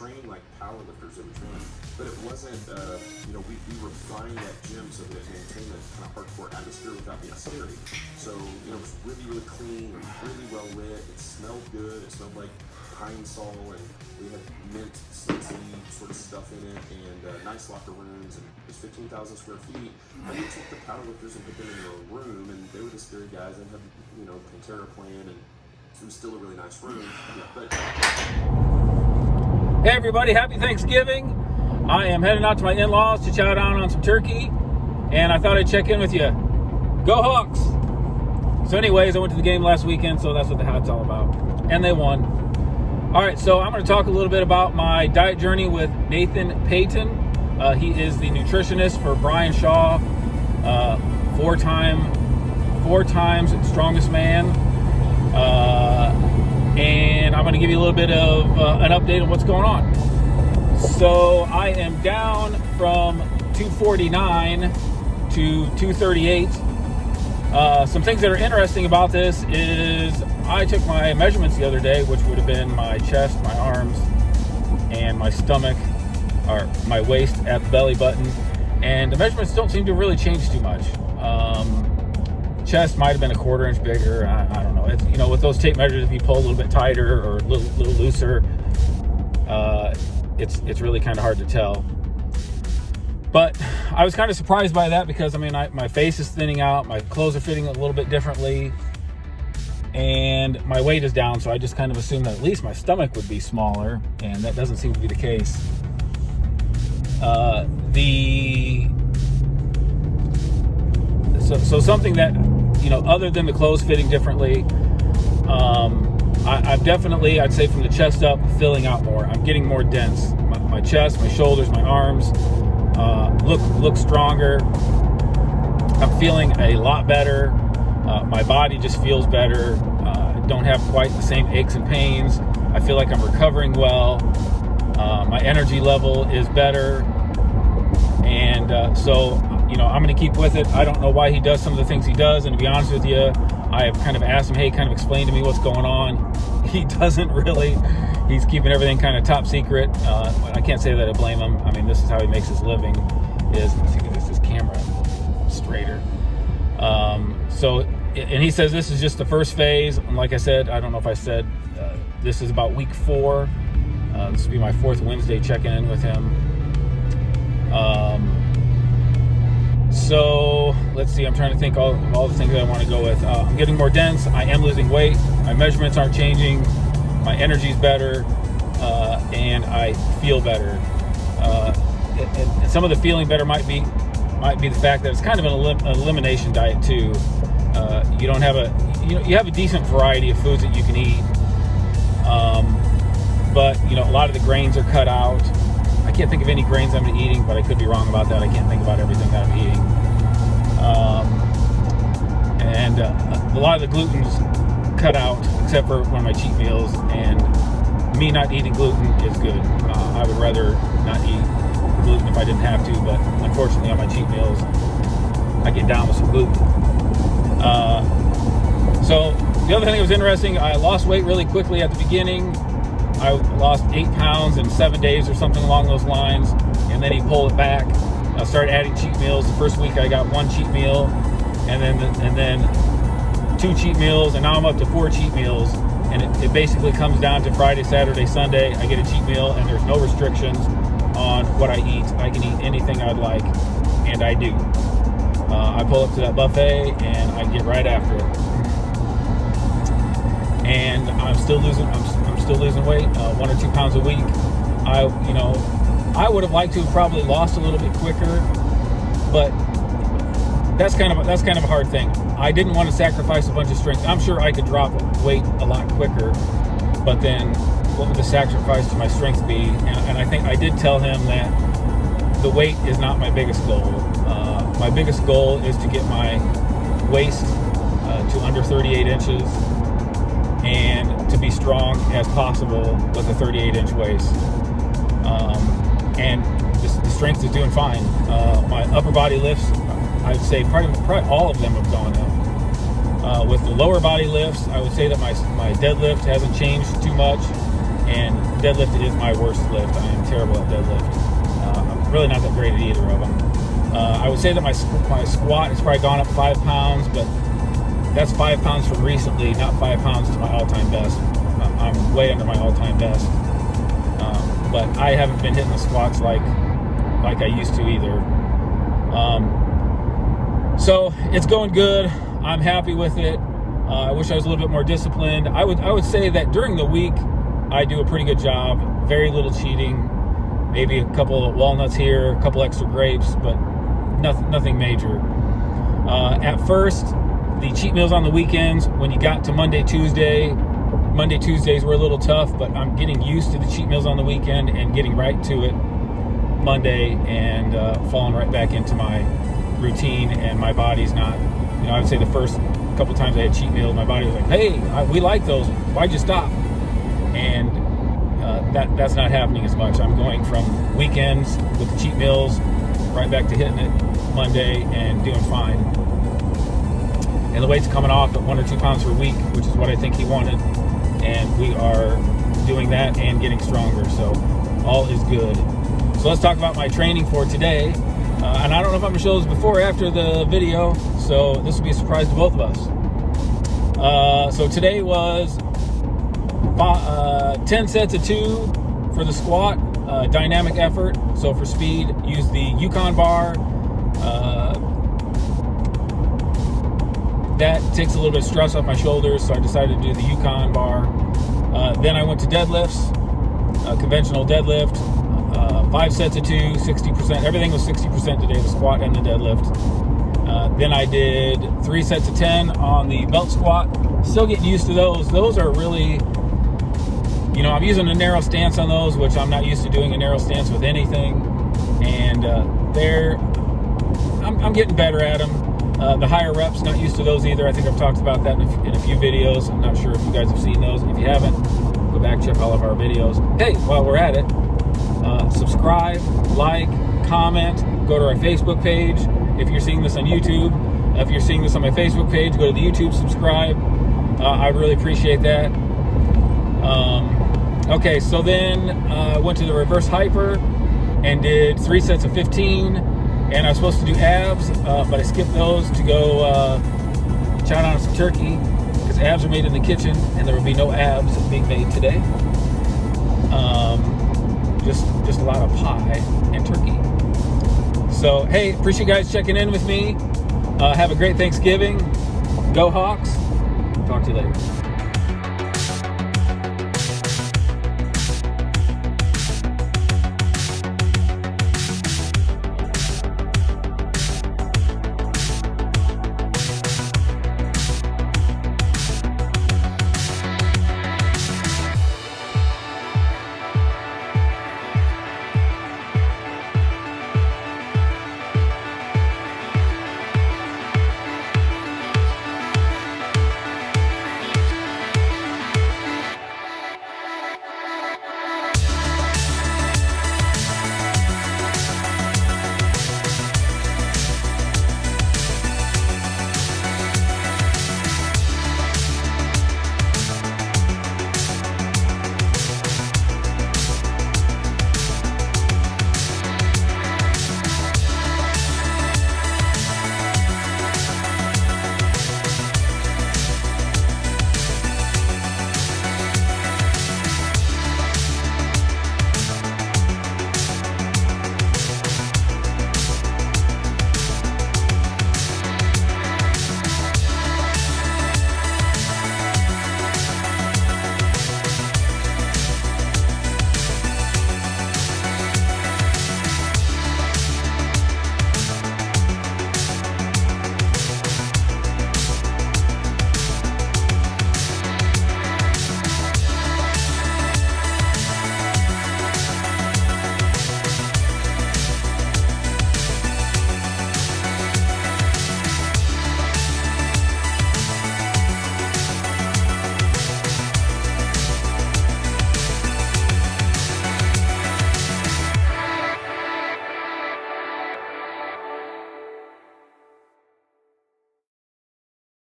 train like powerlifters in training, but it wasn't, we refined that gym so that it maintained a kind of hardcore atmosphere without being scary. So, it was really, really clean, really well lit, it smelled good, it smelled like pine sol, and we had mint, scentsy sort of stuff in it, and nice locker rooms, and it was 15,000 square feet. And we took the powerlifters and put them in a room, and they were the scary guys and had, Pantera playing, and it was still a really nice room. Yeah, but... Hey everybody, happy Thanksgiving. I am heading out to my in-laws to chow down on some turkey, and I thought I'd check in with you. Go Hawks! So anyways, I went to the game last weekend, so that's what the hat's all about. And they won. Alright, so I'm going to talk a little bit about my diet journey with Nathan Payton. He is the nutritionist for Brian Shaw, four times strongest man. And I'm going to give you a little bit of an update on what's going on. So I am down from 249 to 238. Some things that are interesting about this is I took my measurements the other day, which would have been my chest, my arms, and my stomach, or my waist at the belly button. And the measurements don't seem to really change too much. Chest might have been a quarter inch bigger. I don't know. It's, with those tape measures, if you pull a little bit tighter or a little looser, it's really kind of hard to tell. But I was kind of surprised by that because, my face is thinning out, my clothes are fitting a little bit differently, and my weight is down, so I just kind of assumed that at least my stomach would be smaller, and that doesn't seem to be the case. So something that, other than the clothes fitting differently, I've definitely, I'd say from the chest up, filling out more. I'm getting more dense. My chest, my shoulders, my arms look stronger. I'm feeling a lot better. My body just feels better. I don't have quite the same aches and pains. I feel like I'm recovering well. My energy level is better. And so I'm going to keep with it. I don't know why he does some of the things he does. And to be honest with you, I have kind of asked him, hey, kind of explain to me what's going on. He doesn't really. He's keeping everything kind of top secret. I can't say that I blame him. This is how he makes his living. Let's see, get this camera straighter. And he says this is just the first phase. And like I said, I don't know if I said, this is about week 4. This will be my 4th Wednesday checking in with him. So let's see, I'm trying to think all the things that I want to go with. I'm getting more dense. I am losing weight. My measurements aren't changing. My energy's better, and I feel better. And some of the feeling better might be the fact that it's kind of an elimination diet too. You don't have you have a decent variety of foods that you can eat, but a lot of the grains are cut out. I can't think of any grains I'm eating, but I could be wrong about that. I can't think about everything that I'm eating. And a lot of the gluten's cut out, except for one of my cheat meals. And me not eating gluten is good. I would rather not eat gluten if I didn't have to, but unfortunately on my cheat meals, I get down with some gluten. So the other thing that was interesting, I lost weight really quickly at the beginning. I lost 8 pounds in 7 days or something along those lines, and then he pulled it back. I started adding cheat meals. The first week I got 1 cheat meal, and then 2 cheat meals, and now I'm up to 4 cheat meals. And it basically comes down to Friday, Saturday, Sunday. I get a cheat meal, and there's no restrictions on what I eat. I can eat anything I'd like, and I do. I pull up to that buffet, and I get right after it. And I'm still losing weight, 1 or 2 pounds a week. I would have liked to have probably lost a little bit quicker, but that's kind of a hard thing. I didn't want to sacrifice a bunch of strength. I'm sure I could drop weight a lot quicker, but then what would the sacrifice to my strength be? And I think I did tell him that the weight is not my biggest goal. My biggest goal is to get my waist to under 38 inches and to be strong as possible with a 38-inch waist. And the strength is doing fine. My upper body lifts, I'd say probably all of them have gone up. With the lower body lifts, I would say that my deadlift hasn't changed too much, and deadlift is my worst lift. I am terrible at deadlift. I'm really not that great at either of them. I would say that my squat has probably gone up 5 pounds, but that's 5 pounds from recently, not 5 pounds to my all-time best. I'm way under my all-time best. But I haven't been hitting the squats like I used to either. So it's going good. I'm happy with it. I wish I was a little bit more disciplined. I would say that during the week, I do a pretty good job. Very little cheating. Maybe a couple of walnuts here, a couple extra grapes, but nothing major. At first, the cheat meals on the weekends, when you got to Monday, Tuesdays were a little tough, but I'm getting used to the cheat meals on the weekend and getting right to it Monday and falling right back into my routine, and my body's not, I would say the first couple times I had cheat meals, my body was like, hey, we like those, why'd you stop? And that's not happening as much. I'm going from weekends with the cheat meals right back to hitting it Monday and doing fine. And the weight's coming off at 1 or 2 pounds per week, which is what I think he wanted. And we are doing that and getting stronger. So all is good. So let's talk about my training for today. And I don't know if I'm going to show this before or after the video. So this will be a surprise to both of us. So today was 10 sets of 2 for the squat, dynamic effort. So for speed, use the Yukon bar. That takes a little bit of stress off my shoulders, so I decided to do the Yukon bar. Then I went to deadlifts, conventional deadlift, 5 sets of 2, 60%. Everything was 60% today, the squat and the deadlift. Then I did 3 sets of 10 on the belt squat. Still getting used to those. Those are really, I'm using a narrow stance on those, which I'm not used to doing a narrow stance with anything. And I'm getting better at them. The higher reps, not used to those either. I think I've talked about that in a few videos. I'm not sure if you guys have seen those. If you haven't, go back, check all of our videos. Hey, while we're at it, subscribe, like, comment, go to our Facebook page. If you're seeing this on YouTube, if you're seeing this on my Facebook page, go to the YouTube, subscribe. I really appreciate that. Okay, so then I went to the reverse hyper and did 3 sets of 15. And I was supposed to do abs, but I skipped those to go chow down on some turkey, because abs are made in the kitchen, and there will be no abs being made today. Just a lot of pie and turkey. So, hey, appreciate you guys checking in with me. Have a great Thanksgiving. Go Hawks. Talk to you later.